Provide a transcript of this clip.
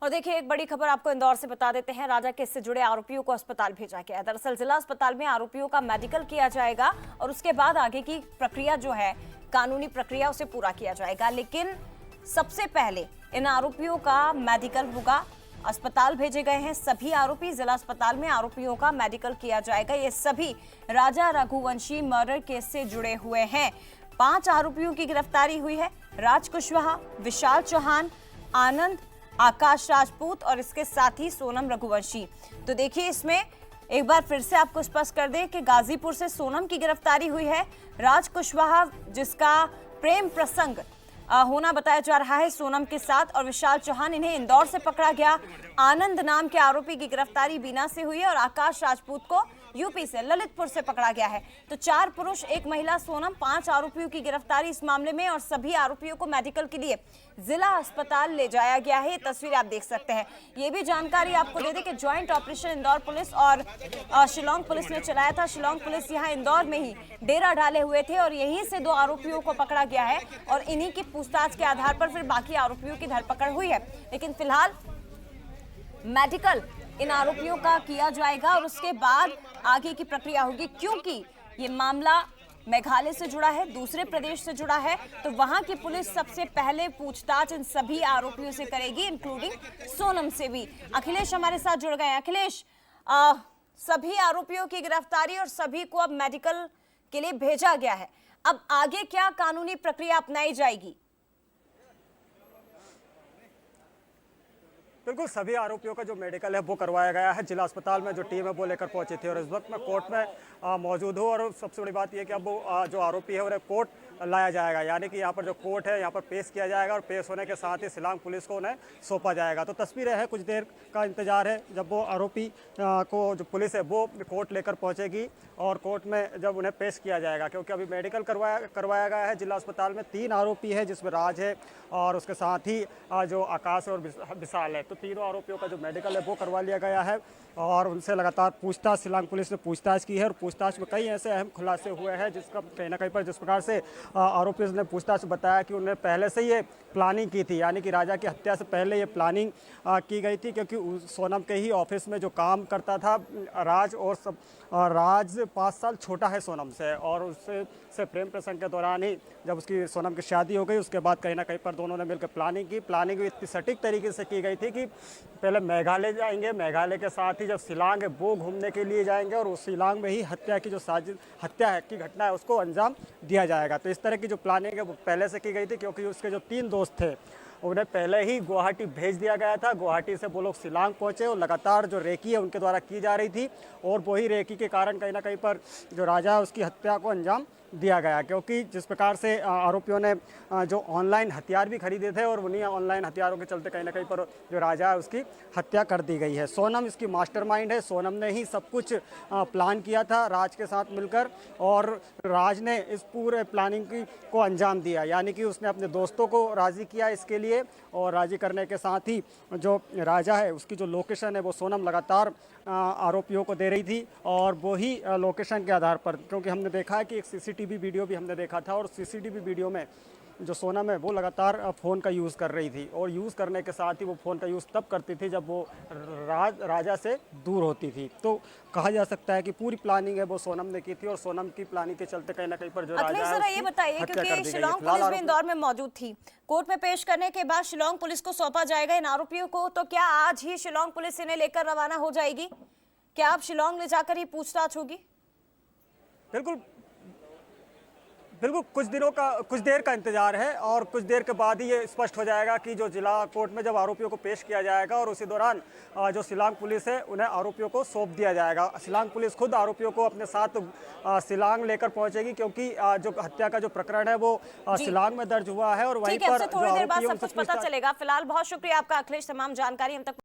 और देखिए एक बड़ी खबर आपको इंदौर से बता देते हैं। राजा केस से जुड़े आरोपियों को अस्पताल भेजा गया है। दरअसल जिला अस्पताल में आरोपियों का मेडिकल किया जाएगा और उसके बाद आगे की प्रक्रिया जो है, कानूनी प्रक्रिया, उसे पूरा किया जाएगा। लेकिन सबसे पहले इन आरोपियों का मेडिकल होगा। अस्पताल भेजे गए हैं सभी आरोपी। जिला अस्पताल में आरोपियों का मेडिकल किया जाएगा। ये सभी राजा रघुवंशी मर्डर केस से जुड़े हुए हैं। 5 आरोपियों की गिरफ्तारी हुई है। राज कुशवाहा, विशाल चौहान, आनंद, आकाश राजपूत और इसके साथ ही सोनम रघुवंशी। तो देखिए इसमें एक बार फिर से आपको स्पष्ट कर दें कि गाजीपुर से सोनम की गिरफ्तारी हुई है। राज कुशवाहा, जिसका प्रेम प्रसंग होना बताया जा रहा है सोनम के साथ, और विशाल चौहान, इन्हें इंदौर से पकड़ा गया। आनंद नाम के आरोपी की गिरफ्तारी बीना से हुई है और आकाश राजपूत को यूपी से, ललितपुर से पकड़ा गया है। तो 4 पुरुष, 1 महिला, सोनम, 5 आरोपियों की गिरफ्तारी इस मामले में, और सभी आरोपियों को मेडिकल के लिए जिला अस्पताल ले जाया गया है। ये तस्वीर आप देख सकते हैं। ये भी जानकारी आपको दे दें कि ज्वाइंट ऑपरेशन इंदौर पुलिस और शिलोंग पुलिस ने चलाया था। शिलोंग पुलिस यहाँ इंदौर में ही डेरा डाले हुए थे और यहीं से 2 आरोपियों को पकड़ा गया है और इन्हीं की पूछताछ के आधार पर फिर बाकी आरोपियों की धरपकड़ हुई है। लेकिन फिलहाल मेडिकल इन आरोपियों का किया जाएगा और उसके बाद आगे की प्रक्रिया होगी। क्योंकि ये मामला मेघालय से जुड़ा है, दूसरे प्रदेश से जुड़ा है, तो वहां की पुलिस सबसे पहले पूछताछ इन सभी आरोपियों से करेगी, इंक्लूडिंग सोनम से भी। अखिलेश हमारे साथ जुड़ गए हैं। अखिलेश, सभी आरोपियों की गिरफ्तारी और सभी को अब मेडिकल के लिए भेजा गया है। अब आगे क्या कानूनी प्रक्रिया अपनाई जाएगी? बिल्कुल, सभी आरोपियों का जो मेडिकल है वो करवाया गया है। जिला अस्पताल में जो टीम है वो लेकर पहुंची थी और इस वक्त मैं कोर्ट में मौजूद हूँ। और सबसे बड़ी बात यह है कि अब वो जो आरोपी है उन्हें कोर्ट लाया जाएगा, यानी कि यहाँ पर जो कोर्ट है यहाँ पर पेश किया जाएगा और पेश होने के साथ ही शिलांग पुलिस को उन्हें सौंपा जाएगा। तो तस्वीरें हैं, कुछ देर का इंतजार है जब वो आरोपी को जो पुलिस है वो कोर्ट लेकर पहुँचेगी और कोर्ट में जब उन्हें पेश किया जाएगा। क्योंकि अभी मेडिकल करवाया गया है जिला अस्पताल में। 3 आरोपी है जिसमें राज है और उसके साथ ही जो आकाश और विशाल है। तो तीनों आरोपियों का जो मेडिकल है वो करवा लिया गया है और उनसे लगातार पूछताछ शिलांग पुलिस ने पूछताछ की है। और पूछताछ में कई ऐसे अहम खुलासे हुए हैं जिसका कहीं ना कहीं पर जिस प्रकार से आरोपियों ने पूछताछ बताया कि उन्होंने पहले से ये प्लानिंग की थी, यानी कि राजा की हत्या से पहले ये प्लानिंग की गई थी। क्योंकि सोनम के ही ऑफिस में जो काम करता था राज, और सब राज 5 साल छोटा है सोनम से, और उससे प्रेम प्रसंग के दौरान ही जब उसकी सोनम की शादी हो गई उसके बाद कहीं ना कहीं पर दोनों ने मिलकर प्लानिंग की। प्लानिंग भी इतनी सटीक तरीके से की गई थी कि पहले मेघालय जाएंगे, मेघालय के साथ ही जब शिलांग है वो घूमने के लिए जाएंगे और उस शिलांग में ही हत्या की जो हत्या की घटना है उसको अंजाम दिया जाएगा। तो इस तरह की जो प्लानिंग है वो पहले से की गई थी। क्योंकि उसके जो 3 दोस्त थे उन्हें पहले ही गुवाहाटी भेज दिया गया था। गुवाहाटी से वो लोग शिलांग पहुंचे और लगातार जो रेकी है उनके द्वारा की जा रही थी और वही रेकी के कारण कहीं ना कहीं पर जो राजा है उसकी हत्या को अंजाम दिया गया। क्योंकि जिस प्रकार से आरोपियों ने जो ऑनलाइन हथियार भी खरीदे थे और उन्हीं ऑनलाइन हथियारों के चलते कहीं ना कहीं पर जो राजा है उसकी हत्या कर दी गई है। सोनम इसकी मास्टरमाइंड है। सोनम ने ही सब कुछ प्लान किया था राज के साथ मिलकर, और राज ने इस पूरे प्लानिंग को अंजाम दिया, यानी कि उसने अपने दोस्तों को राज़ी किया इसके लिए। और राज़ी करने के साथ ही जो राजा है उसकी जो लोकेशन है वो सोनम लगातार आरोपियों को दे रही थी। और वही लोकेशन के आधार पर, क्योंकि हमने देखा है कि एक सीसीटीवी वीडियो भी हमने देखा था और सीसीटीवी वीडियो में जो सोनम है वो लगातार फ़ोन का यूज़ कर रही थी और यूज़ करने के साथ ही वो फ़ोन का यूज़ तब करती थी जब वो राजा से दूर होती थी। तो कहा जा सकता है कि पूरी प्लानिंग है वो सोनम ने की थी और सोनम की प्लानिंग के चलते कहीं ना कहीं पर जो राजा है ये बताइए, क्योंकि शिलोंग पुलिस भी इंदौर में मौजूद थी, कोर्ट में पेश करने के बाद शिलोंग पुलिस को सौंपा जाएगा इन आरोपियों को, तो क्या आज ही शिलोंग पुलिस इन्हें लेकर रवाना हो जाएगी? क्या अब शिलोंग ले जाकर ही पूछताछ होगी? बिल्कुल, कुछ देर का इंतजार है और कुछ देर के बाद ही ये स्पष्ट हो जाएगा कि जो जिला कोर्ट में जब आरोपियों को पेश किया जाएगा और उसी दौरान जो शिलांग पुलिस है उन्हें आरोपियों को सौंप दिया जाएगा। शिलांग पुलिस खुद आरोपियों को अपने साथ शिलांग लेकर पहुंचेगी, क्योंकि जो हत्या का जो प्रकरण है वो शिलांग में दर्ज हुआ है और वहीं पर थोड़ी देर बाद सब कुछ पता चलेगा। फिलहाल बहुत शुक्रिया आपका अखिलेश, तमाम जानकारी हम तक